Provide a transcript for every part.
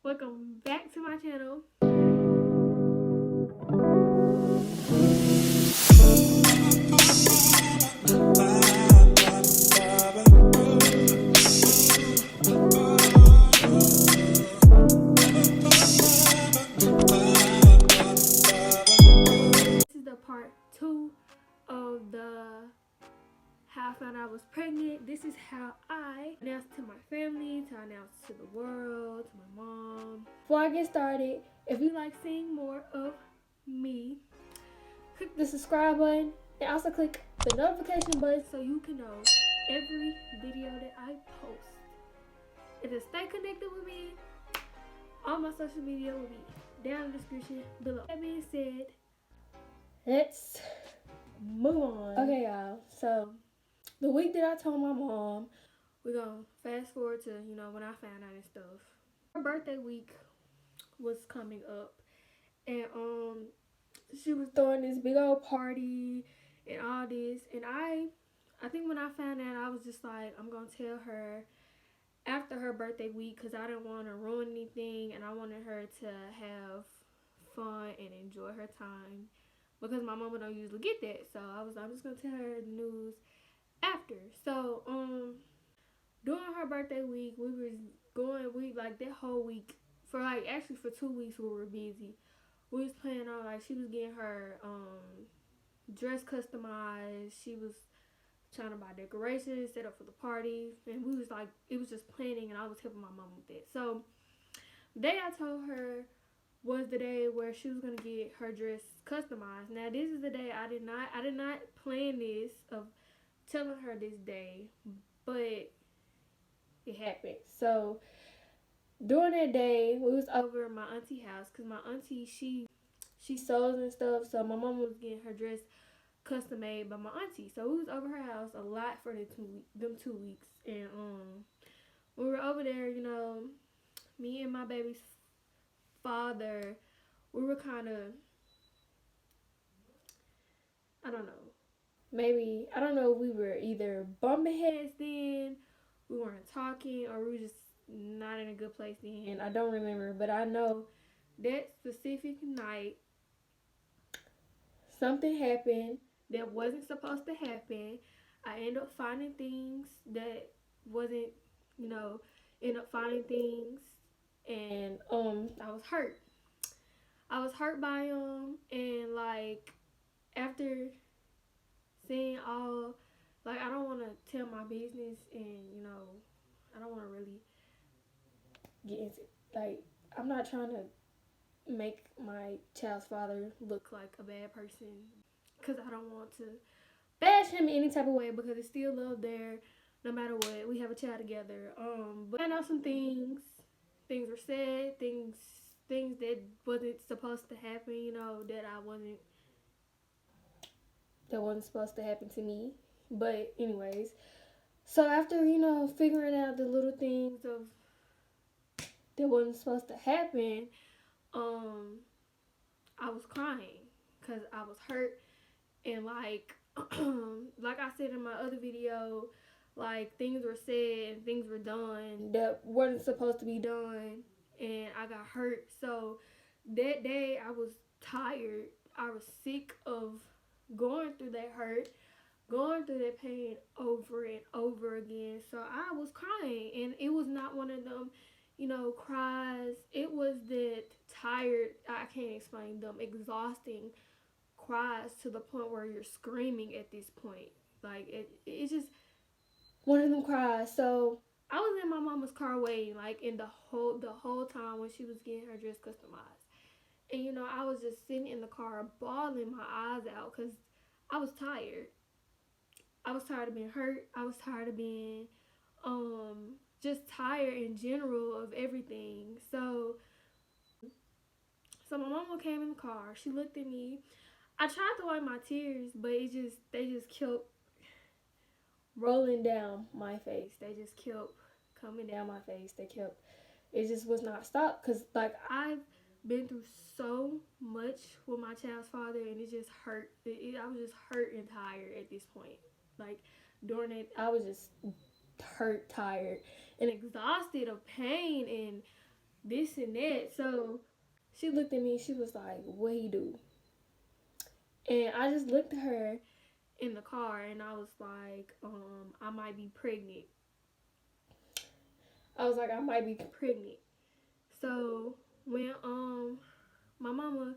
Welcome back to my channel. This is the part 2 of the how I found out I was pregnant. This is how I announced to my family, to announce to the world, to my mom. Before I get started, if you like seeing more of me, click the subscribe button and also click the notification button so you can know every video that I post. And to stay connected with me, all my social media will be down in the description below. That being said, let's move on. Okay, y'all. So the week that I told my mom, we're gonna fast forward to, when I found out and stuff. Her birthday week was coming up, and she was throwing this big old party and all this, and I think when I found out, I was just like, I'm gonna tell her after her birthday week, because I didn't want to ruin anything, and I wanted her to have fun and enjoy her time, because my mama don't usually get that. So I'm just gonna tell her the news after. So during her birthday week, we like that whole week, for like actually for 2 weeks we were busy. We was planning on, like, she was getting her dress customized. She was trying to buy decorations, set up for the party, and we was like, it was just planning, and I was helping my mom with that. So the day I told her was the day where she was gonna get her dress customized. Now this is the day I did not plan this of telling her this day, but it happened. So during that day, we was over at my auntie house, because my auntie, she sews and stuff. So my mom was getting her dress custom made by my auntie. So we was over her house a lot for them 2 weeks. And we were over there, me and my baby's father, we were kind of, I don't know. Maybe, I don't know if we were either bumping heads then, we weren't talking, or we were just not in a good place then. I don't remember, but I know that specific night, something happened that wasn't supposed to happen. I ended up finding things that wasn't, end up finding things, and I was hurt. I was hurt by them, and like after seeing all, like, I don't want to tell my business, and I don't want to really get into, like, I'm not trying to make my child's father look like a bad person, because I don't want to bash him in any type of way, because it's still love there no matter what. We have a child together. But I know some things were said, things that wasn't supposed to happen, that wasn't supposed to happen to me. But anyways, so after, figuring out the little things of that wasn't supposed to happen, I was crying because I was hurt, and like like I said in my other video, like, things were said and things were done that wasn't supposed to be done, and I got hurt. So that day I was tired. I was sick of going through that hurt, going through that pain over and over again. So I was crying, and it was not one of them, cries. It was that tired, I can't explain them, exhausting cries to the point where you're screaming at this point. Like, it's just one of them cries. So I was in my mama's car waiting, like, in the whole time when she was getting her dress customized. And I was just sitting in the car bawling my eyes out because I was tired. I was tired of being hurt. I was tired of being just tired in general of everything. So my mama came in the car. She looked at me. I tried to wipe my tears, but they just kept rolling down my face. They just kept coming down my face. It just was not stopped, because, like, I've been through so much with my child's father, and it just hurt. I was just hurt and tired at this point. Like, during it, I was just hurt, tired, and exhausted of pain, and this and that. So she looked at me, she was like, what he do? And I just looked at her in the car and I was like, I might be pregnant. I was like, I might be pregnant. So when my mama,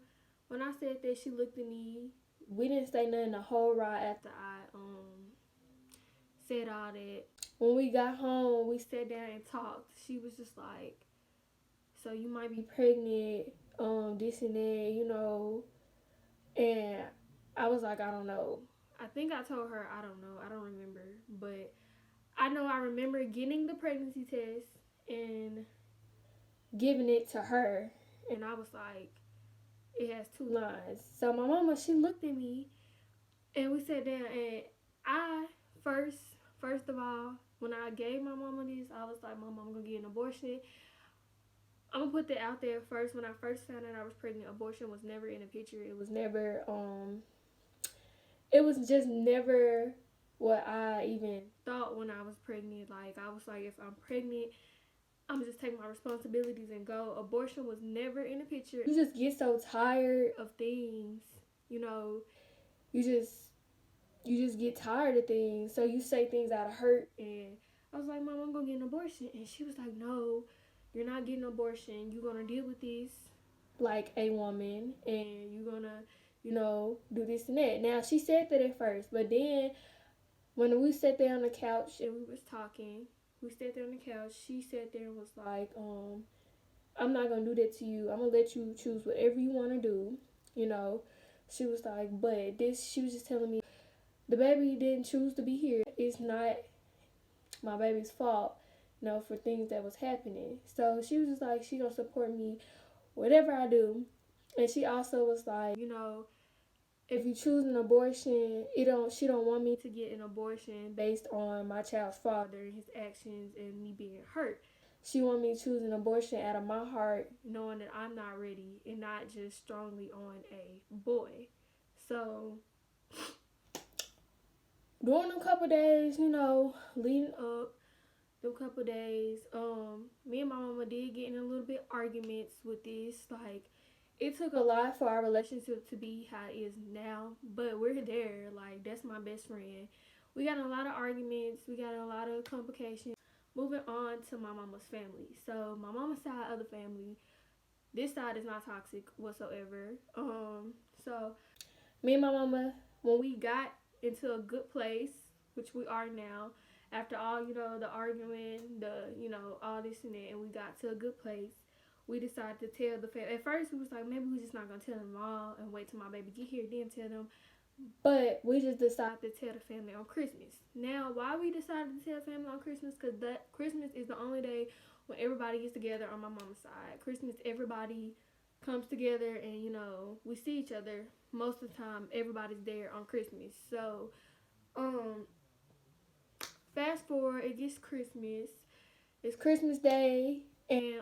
when I said that, she looked at me. We didn't say nothing the whole ride after I said all that. When we got home, we sat down and talked. She was just like, so you might be pregnant, this and that, you know. And I was like, I don't know. I think I told her, I don't know. I don't remember. But I know I remember getting the pregnancy test and giving it to her. And I was like, it has 2 lines. So my mama, she looked at me and we sat down and I first of all, when I gave my mama this, I was like, Mama, I'm gonna get an abortion. I'm gonna put that out there first. When I first found out I was pregnant, abortion was never in the picture. It was just never what I even thought when I was pregnant. Like, I was like, if I'm pregnant, I'm just taking my responsibilities and go. Abortion was never in the picture. You just get so tired of things, you know. You just get tired of things, so you say things out of hurt. And I was like, Mom, I'm gonna get an abortion. And she was like, no, you're not getting an abortion. You're gonna deal with this like a woman, and you're gonna, you know, do this and that. Now, she said that at first, but then when we sat there on the couch and we was talking, we sat there on the couch, she sat there and was like, I'm not gonna do that to you. I'm gonna let you choose whatever you wanna do, you know. She was like, but this, she was just telling me, the baby didn't choose to be here. It's not my baby's fault, you know, for things that was happening. So she was just like, she gonna support me whatever I do. And she also was like, you know, if you choose an abortion, she don't want me to get an abortion based on my child's father and his actions and me being hurt. She want me to choose an abortion out of my heart, knowing that I'm not ready and not just strongly on a boy. So during a couple days, you know, leading up the couple days, me and my mama did get in a little bit arguments with this. Like, it took a lot for our relationship to be how it is now, but we're there. Like, that's my best friend. We got in a lot of arguments. We got in a lot of complications. Moving on to my mama's family. So my mama's side of the family, this side is not toxic whatsoever. So me and my mama, when we got into a good place, which we are now, after all, you know, the arguing, you know, all this and that, and we got to a good place, we decided to tell the family. At first, we was like, maybe we just not gonna tell them all and wait till my baby get here, then tell them. But we just decided to tell the family on Christmas. Now, why we decided to tell the family on Christmas? Because that Christmas is the only day when everybody gets together on my mama's side. Christmas, everybody comes together and, you know, we see each other. Most of the time, everybody's there on Christmas. So, fast forward, it gets Christmas. It's Christmas Day, and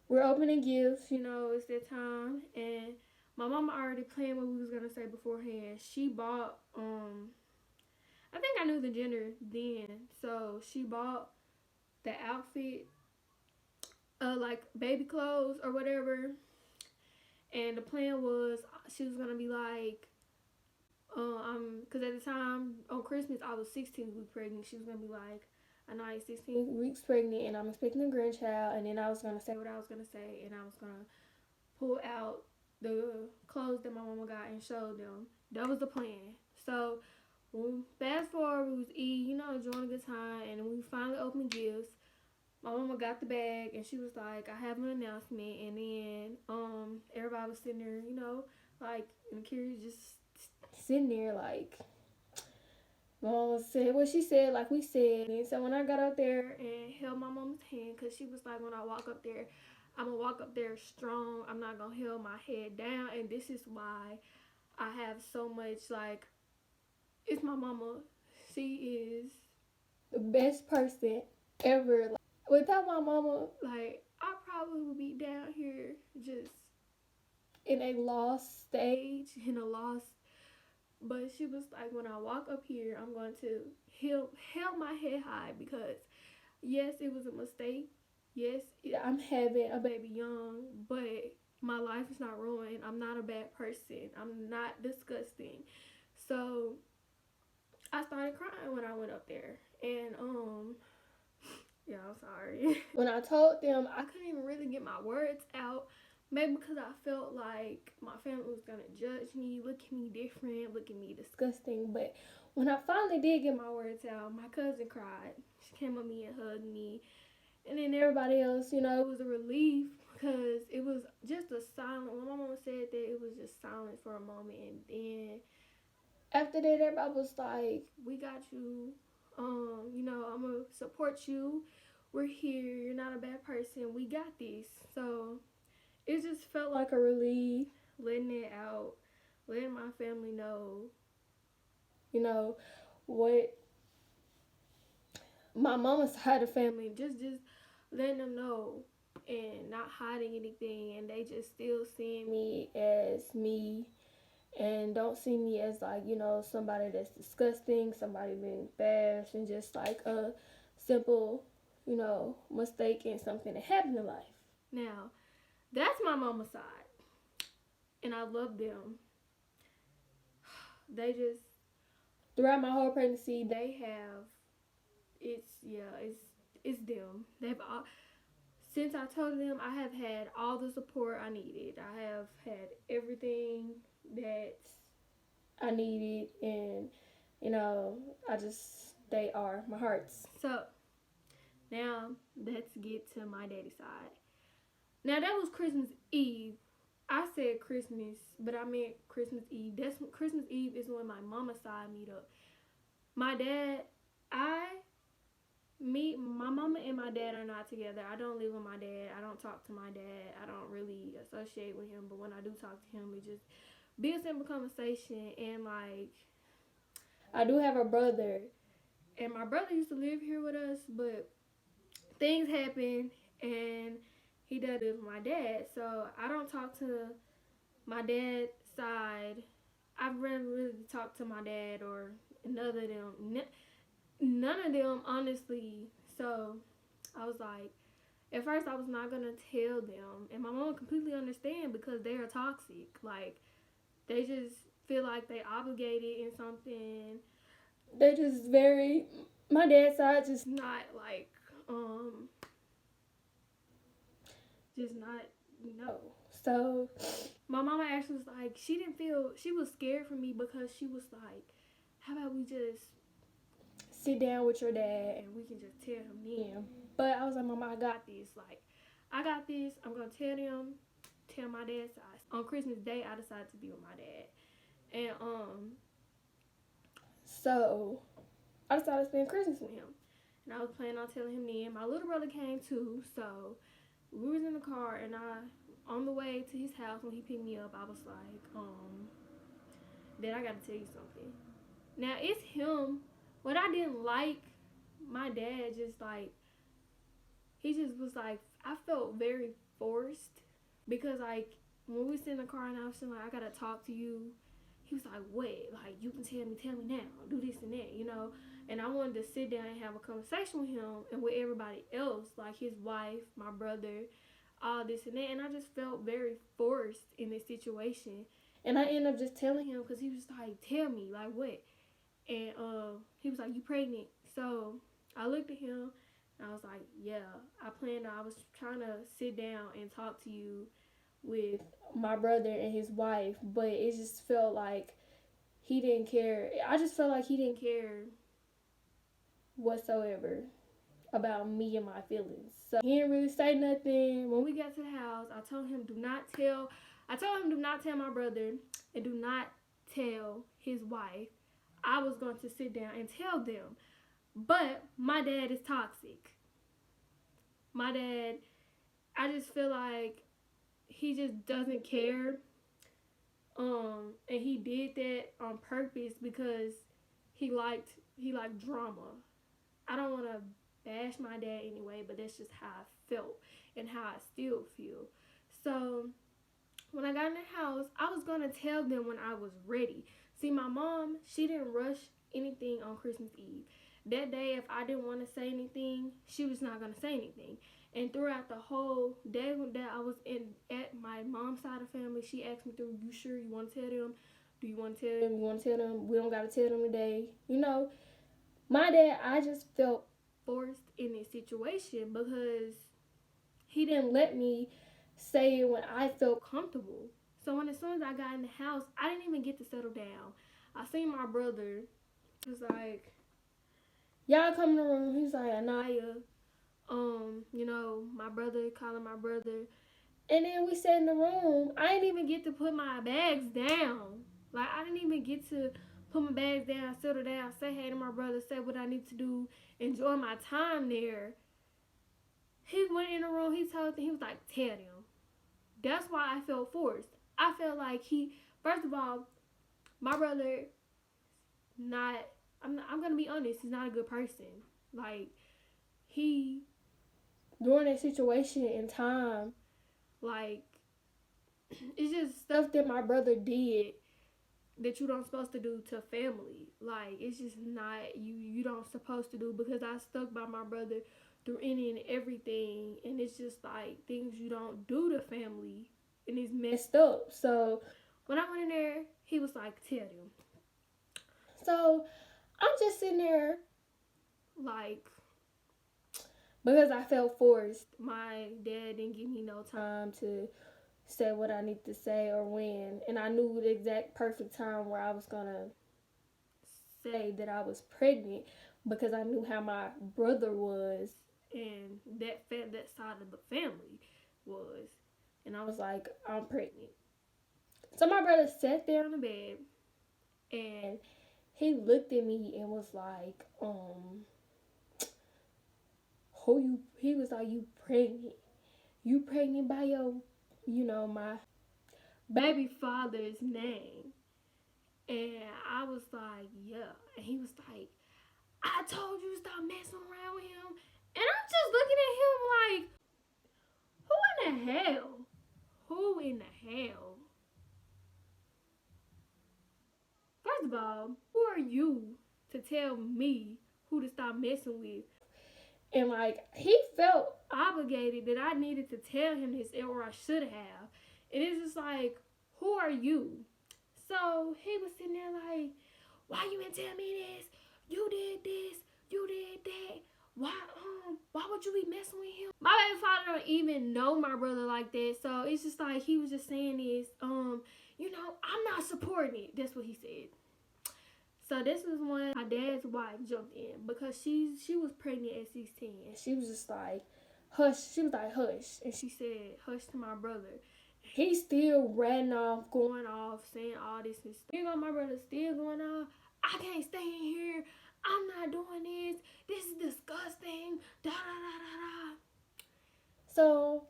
we're opening gifts. You know, it's that time, and my mama already planned what we was gonna say beforehand. She bought I think I knew the gender then, so she bought the outfit, like baby clothes or whatever. And the plan was she was gonna be like, cause at the time on Christmas I was 16 weeks pregnant. She was gonna be like, I know I'm 16 weeks pregnant and I'm expecting a grandchild. And then I was gonna say what I was gonna say, and I was gonna pull out the clothes that my mama got and show them. That was the plan. So fast forward, we was eating, you know, enjoying a good time, and we finally opened gifts. My mama got the bag and she was like, I have an announcement. And then everybody was sitting there, you know, like in the curious, just sitting there like, my mama said what she said, like we said. And so when I got up there and held my mama's hand, because she was like, when I walk up there, I'm gonna walk up there strong. I'm not gonna hold my head down. And this is why I have so much, like, it's my mama. She is the best person ever. Like, without my mama, like, I probably would be down here just in a lost stage, in a lost. But she was like, when I walk up here, I'm going to held my head high, because yes, it was a mistake. Yes, I'm having a baby young, but my life is not ruined. I'm not a bad person. I'm not disgusting. So I started crying when I went up there. And yeah, I'm sorry. When I told them, I couldn't even really get my words out. Maybe because I felt like my family was gonna judge me, look at me different, look at me disgusting. But when I finally did get my words out, my cousin cried. She came up to me and hugged me. And then everybody else, it was a relief because it was just a silent. When my mama said that, it was just silent for a moment. And then after that, everybody was like, "We got you. I'm gonna support you. We're here. You're not a bad person. We got this." So it just felt like a relief, letting it out, letting my family know, what my mama's side of the family, just letting them know and not hiding anything, and they just still seeing me as me and don't see me as like somebody that's disgusting, somebody being bashed, and just like a simple mistake in something that happened in life. Now that's my mama's side, and I love them. They just throughout my whole pregnancy, they have it's them. They've all, since I told them, I have had all the support I needed. I have had everything that I needed, and I just they are my hearts. So now let's get to my daddy's side. Now that was Christmas Eve. I said Christmas, but I meant Christmas Eve. That's Christmas Eve is when my mama's side meet up. My dad, I my mama and my dad are not together. I don't live with my dad. I don't talk to my dad. I don't really associate with him. But when I do talk to him, it just be a simple conversation. And like, I do have a brother, and my brother used to live here with us, but things happen, and he does live with my dad. So I don't talk to my dad's side. I've never really talked to my dad or none of them. None of them, honestly. So I was like, at first I was not gonna tell them, and my mom completely understand because they are toxic. Like they just feel like they obligated in something. They just very, my dad's side just not like just not So my mama actually was like, she didn't feel, she was scared for me because she was like, how about we just sit down with your dad and we can just tell him then. But I was like, Mama, I got this. Like, I got this. I'm gonna tell my dad's side. On Christmas Day, I decided to be with my dad, and so I decided to spend Christmas with him, and I was planning on telling him then. My little brother came too, so we was in the car, and on the way to his house when he picked me up, I was like, Dad, I gotta tell you something. Now it's him. What I didn't like, my dad just like, he just was like, I felt very forced because like when we was in the car and I was saying like, I gotta talk to you, he was like, what? Like, you can tell me now, do this and that. And I wanted to sit down and have a conversation with him and with everybody else, like his wife, my brother, all this and that. And I just felt very forced in this situation. And I ended up just telling him because he was like, tell me, like, what? And he was like, you pregnant? So I looked at him and I was like, yeah, I was trying to sit down and talk to you with my brother and his wife, but it just felt like he didn't care. I just felt like he didn't care whatsoever about me and my feelings. So he didn't really say nothing. When we got to the house, I told him do not tell my brother and do not tell his wife. I was going to sit down and tell them. But my dad is toxic. My dad, I just feel like he just doesn't care. And he did that on purpose because he liked drama. I don't want to bash my dad anyway, but that's just how I felt and how I still feel. So when I got in the house, I was gonna tell them when I was ready. See, my mom, she didn't rush anything on Christmas Eve. That day, if I didn't want to say anything, she was not gonna say anything. And throughout the whole day that I was in at my mom's side of the family, she asked me, "Through, you sure you want to tell them? Do you want to tell them? You want to tell them? We don't gotta tell them today." My dad, I just felt forced in this situation because he didn't let me say it when I felt comfortable. So when as soon as I got in the house, I didn't even get to settle down. I seen my brother. He was like, "Y'all come in the room." He's like, "Anaya, my brother," calling my brother. And then we sat in the room. I didn't even get to put my bags down. Like, I didn't even get to put my bags down, settle down, say hey to my brother, say what I need to do, enjoy my time there. He went in the room, he told them, he was like, "Tell them." That's why I felt forced. I felt like first of all, my brother, not, I'm gonna be honest, he's not a good person. Like, he, during that situation and time, like, it's just stuff that my brother did that you don't supposed to do to family. Like, it's just not, you don't supposed to do, because I stuck by my brother through any and everything, and it's just like things you don't do to family, and it's messed up. So when I went in there, he was like, "Tell them." So I'm just sitting there like, because I felt forced. My dad didn't give me no time to say what I need to say or when, and I knew the exact perfect time where I was gonna say that I was pregnant, because I knew how my brother was and that side of the family was, and I was like, "I'm pregnant." So my brother sat there on the bed, and he looked at me and was like, "Who you?" He was like, "You pregnant? You pregnant by my baby father's name?" And I was like, "Yeah." And he was like, "I told you to stop messing around with him." And I'm just looking at him like, who in the hell? Who in the hell? First of all, who are you to tell me who to stop messing with? And like, he felt obligated that I needed to tell him this, or I should have. And it's just like, who are you? So he was sitting there like, "Why you didn't tell me this? You did this, you did that. Why would you be messing with him?" My baby father don't even know my brother like that. So it's just like, he was just saying this, "I'm not supporting it." That's what he said. So this is when my dad's wife jumped in, because she was pregnant at 16, and she was just like, "Hush." She was like, "Hush," and she said, "Hush," to my brother. He's still ratting off, going off, saying all this and stuff. You know, my brother's still going off. "I can't stay in here. I'm not doing this. This is disgusting. Da da da da da." So,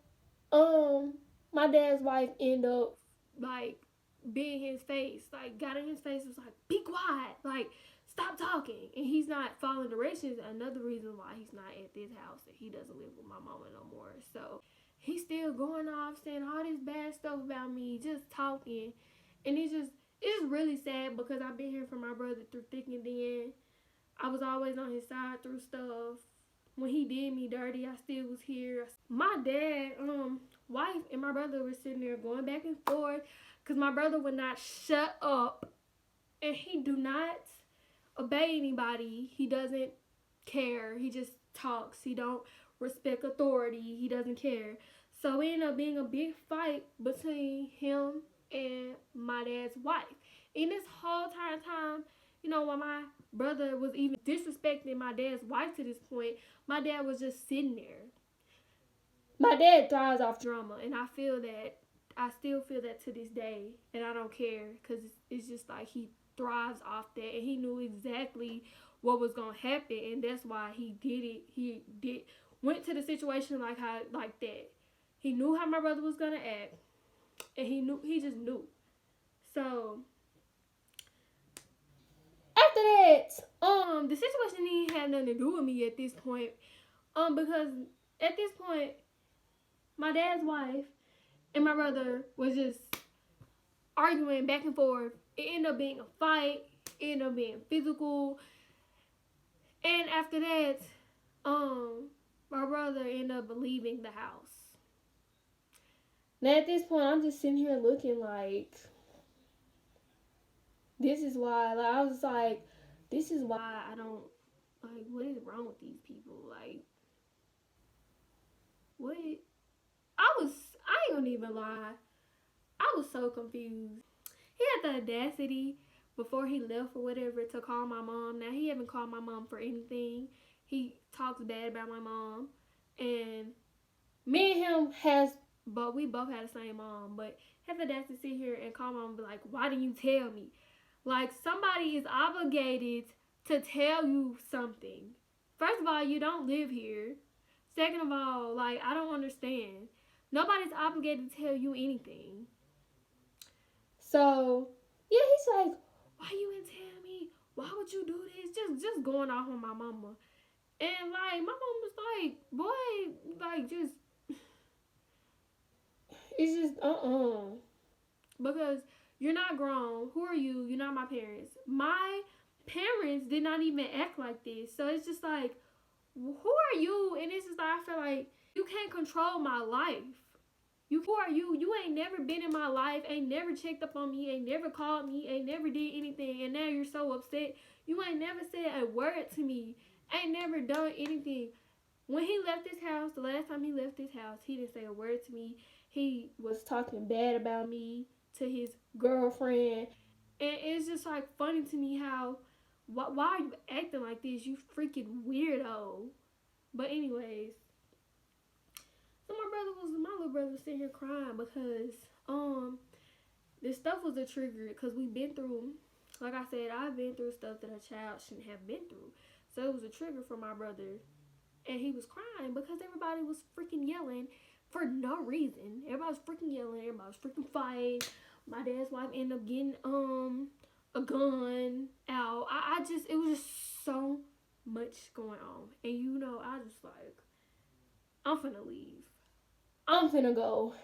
my dad's wife ended up like being his face, like got in his face, was like, "Be quiet, like stop talking." And he's not following directions. Another reason why he's not at this house, that he doesn't live with my mama no more. So he's still going off, saying all this bad stuff about me, just talking. And it's really sad, because I've been here for my brother through thick and thin. I was always on his side through stuff. When he did me dirty, I still was here. My dad, wife and my brother were sitting there going back and forth, because my brother would not shut up, and he do not obey anybody. He doesn't care. He just talks. He don't respect authority. He doesn't care. So it ended up being a big fight between him and my dad's wife. In this whole entire time, while my brother was even disrespecting my dad's wife to this point, my dad was just sitting there. My dad thrives off drama, and I still feel that to this day, and I don't care, because it's just like he thrives off that, and he knew exactly what was gonna happen, and that's why he did it. Went to the situation like that. He knew how my brother was gonna act, and he just knew. So after that, the situation didn't have nothing to do with me at this point, because at this point, my dad's wife and my brother was just arguing back and forth. It ended up being a fight. It ended up being physical. And after that, my brother ended up leaving the house. Now at this point, I'm just sitting here looking like, this is why. Like I was like, this is why I don't like. What is wrong with these people? Like, what? I was. I ain't gonna even lie. I was so confused. He had the audacity before he left or whatever to call my mom. Now he haven't called my mom for anything. He talks bad about my mom, and me and him has, but we both had the same mom. But have the audacity to sit here and call my mom and be like, "Why didn't you tell me?" Like somebody is obligated to tell you something. First of all, you don't live here. Second of all, like I don't understand. Nobody's obligated to tell you anything. So yeah, he's like, why you didn't tell me? Why would you do this? Just going off on my mama. And like my mom was like, boy, like just it's just because you're not grown. Who are you? You're not my parents. My parents did not even act like this. So it's just like, who are you? And it's just like I feel like you can't control my life. You who are you? You ain't never been in my life, ain't never checked up on me, ain't never called me, ain't never did anything, and now you're so upset. You ain't never said a word to me, ain't never done anything. When he left this house, the last time he left this house, he didn't say a word to me. He was talking bad about me to his girlfriend. And it's just like funny to me how why are you acting like this? You freaking weirdo. But anyways, so my little brother was sitting here crying because this stuff was a trigger because we've been through, like I said, I've been through stuff that a child shouldn't have been through. So it was a trigger for my brother, and he was crying because everybody was freaking yelling for no reason. Everybody was freaking yelling. Everybody was freaking fighting. My dad's wife ended up getting a gun out. I just it was just so much going on, and I just like I'm finna leave. I'm finna go.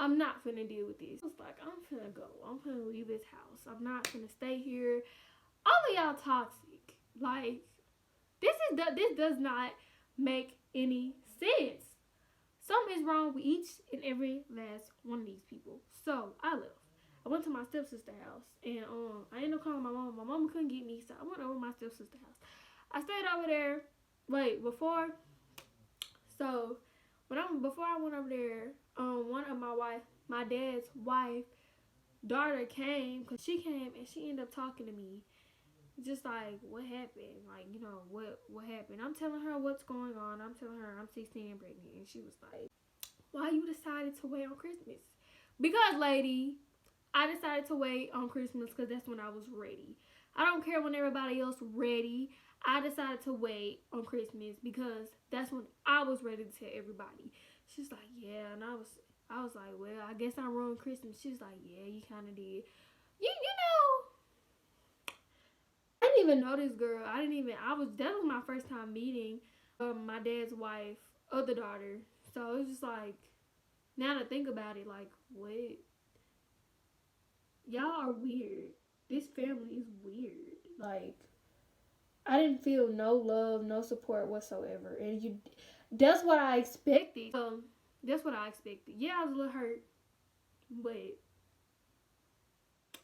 I'm not finna deal with this. It's like I'm finna go. I'm finna leave this house. I'm not finna stay here. All of y'all toxic. Like this does not make any sense. Something is wrong with each and every last one of these people. So I left. I went to my stepsister's house, and I ended up calling my mom. My mom couldn't get me, so I went over to my stepsister's house. I stayed over there. Wait, so before I went over there, one of my dad's wife daughter came because she came and she ended up talking to me, just like what happened, like what happened. I'm telling her what's going on. I'm telling her I'm 16 and pregnant, and she was like, why you decided to wait on Christmas? Because, lady, I decided to wait on Christmas because that's when I was ready. I don't care when everybody else ready. I decided to wait on Christmas because that's when I was ready to tell everybody. She's like, yeah, and I was like, well, I guess I ruined Christmas. She's like, yeah, you kind of did. I didn't even know this girl. That was my first time meeting my dad's wife, other daughter. So it was just like, now to think about it, like, what? Y'all are weird. This family is weird. Like, I didn't feel no love, no support whatsoever. And that's what I expected. That's what I expected. Yeah, I was a little hurt, but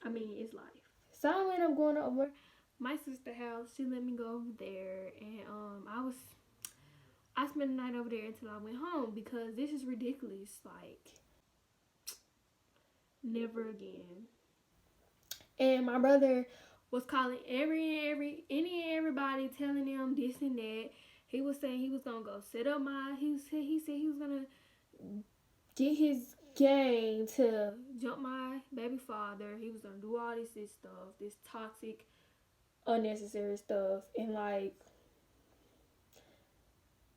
I mean, it's life. So I ended up going over my sister's house. She let me go over there, and I spent the night over there until I went home because this is ridiculous. Like, never again. And my brother was calling any and everybody, telling them this and that. He was saying he was gonna go set up he said he was gonna get his gang to jump my baby father. He was gonna do all this stuff, this toxic, unnecessary stuff, and like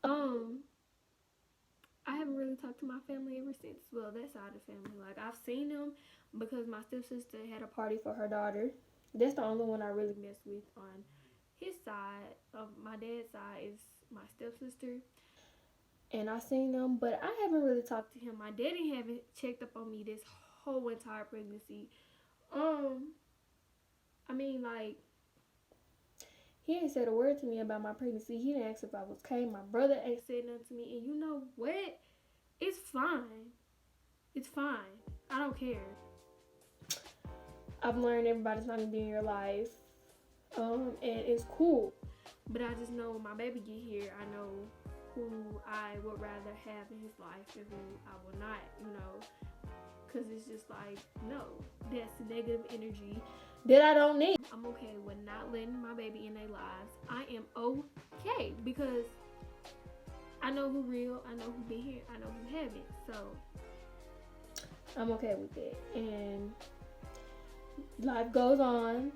um I haven't really talked to my family ever since. Well, that side of the family. Like, I've seen them because my stepsister had a party for her daughter. That's the only one I really messed with on his side. Of my dad's side is my stepsister. And I seen them, but I haven't really talked to him. My daddy haven't checked up on me this whole entire pregnancy. I mean, like, He ain't said a word to me about my pregnancy. He didn't ask if I was okay. My brother ain't said nothing to me. And you know what? It's fine. It's fine. I don't care. I've learned everybody's not gonna be in your life. And it's cool. But I just know when my baby get here, I know who I would rather have in his life and who I will not, because it's just like, no, that's negative energy that I don't need. I'm okay with not letting my baby in their lives. I am okay because I know who real, I know who been here, I know who haven't. So I'm okay with it. And life goes on.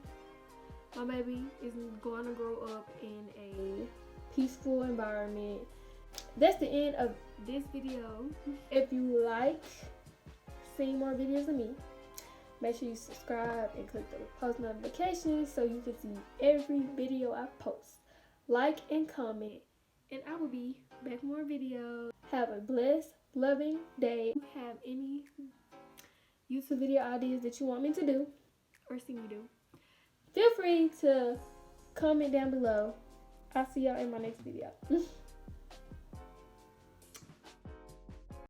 My baby is going to grow up in a peaceful environment. That's the end of this video. If you like seeing more videos of me, make sure you subscribe and click the post notifications so you can see every video I post. Like and comment, and I will be back with more videos. Have a blessed, loving day. If you have any useful video ideas that you want me to do or see me do, feel free to comment down below. I'll see y'all in my next video.